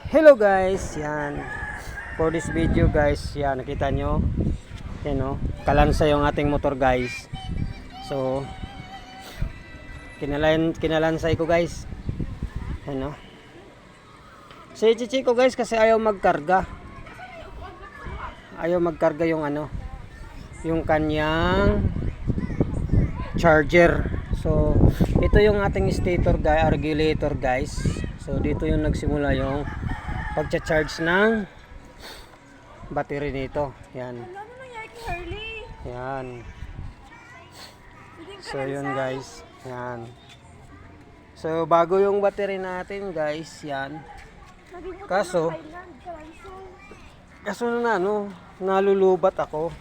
Hello guys, yan. For this video guys, yan nakita nyo. Yan o, kalansa yung ating motor guys. So, kinalansay ko guys. Yan o. Si Chichi ko guys kasi ayaw magkarga. Ayaw magkarga yung yung kanyang charger. So, ito yung ating stator guys, regulator guys. So, dito yung nagsimula yung pagcha-charge ng battery nito. Yan. Yan. So, yun guys. Yan. So, bago yung battery natin guys. Yan. Kaso na nalulubat ako.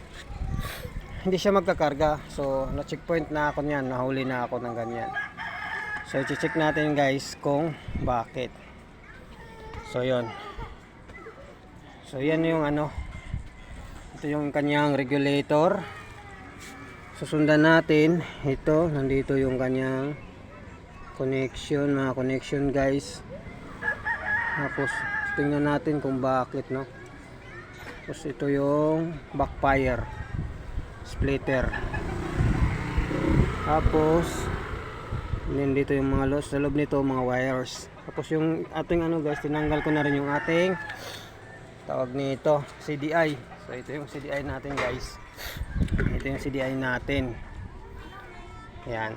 Hindi siya magkakarga. So, na-checkpoint na ako niyan. Nahuli na ako ng ganyan. So, i-check natin guys kung bakit. So, yun. So, yan yung ito yung kanyang regulator. Susundan natin. Ito, nandito yung kanyang connection. Mga connection guys. Tapos, tingnan natin kung bakit, no. Tapos, ito yung backfire splitter. Tapos, dito yung mga sa loob nito, mga wires. Tapos, yung ating guys, tinanggal ko na rin yung ating tawag nito, CDI. So, ito yung CDI natin guys. Ito yung CDI natin. Yan.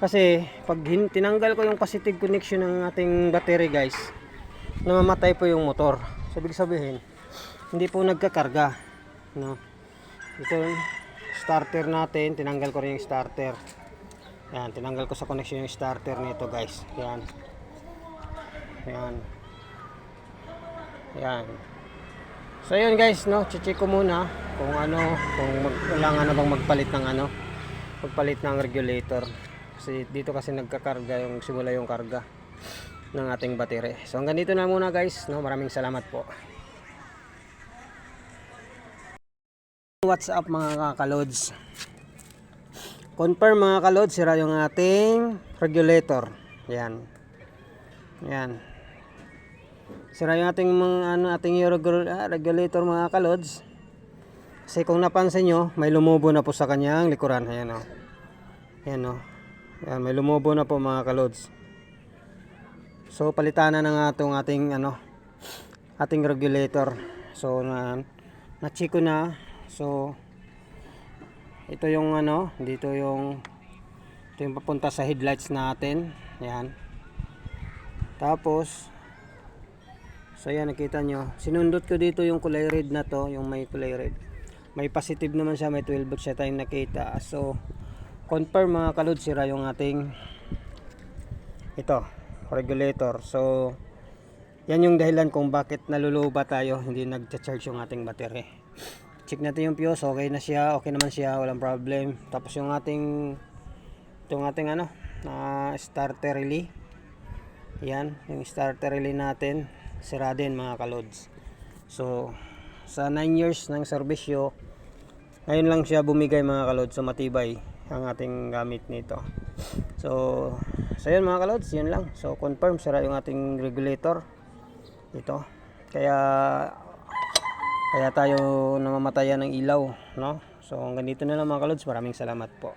Kasi, pag tinanggal ko yung positive connection ng ating battery guys, namamatay po yung motor. So, ibig sabihin, hindi po nagkakarga. No? Ito yung starter natin. Tinanggal ko rin yung starter. Yan. Tinanggal ko sa connection yung starter nito guys. Yan. Yan. Yan. So, yun guys, no? Check ko muna kung kung kailangan na bang magpalit ng magpalit ng regulator. Kasi dito kasi nagkakarga yung simula yung karga ng ating battery. So, hanggang dito na muna guys, no? Maraming salamat po. What's up mga kakalods? Confirm mga kalods, sira yung ating regulator. Yan. Yan. Sira yung ating ating regulator mga kalods. Kasi kung napansin nyo, may lumubo na po sa kanyang likuran. Ayan o. Ayan o. Ayan, may lumubo na po mga kalods. So palitan na ng ating ating regulator. So na-check ko na. So ito yung ito yung papunta sa headlights natin. Ayan. Tapos so yan, nakita nyo. Sinundot ko dito yung kulay red na to. Yung may kulay red. May positive naman siya. May 12 volts siya tayong nakita. So, confirm mga kalod, sira yung ating regulator. So, yan yung dahilan kung bakit naluluba tayo. Hindi nag-charge yung ating battery. Check natin yung fuse. Okay na siya. Okay naman siya. Walang problem. Tapos yung ating starter relay. Yan. Yung starter relay natin. Sira din mga kalods. So sa 9 years ng serbisyo, ngayon lang siya bumigay mga kalods. So matibay ang ating gamit nito. So yun mga kalods, yun lang. So confirm sira yung ating regulator ito. Kaya tayo namamatayan ng ilaw, no? So hanggang dito na lang mga kalods. Maraming salamat po.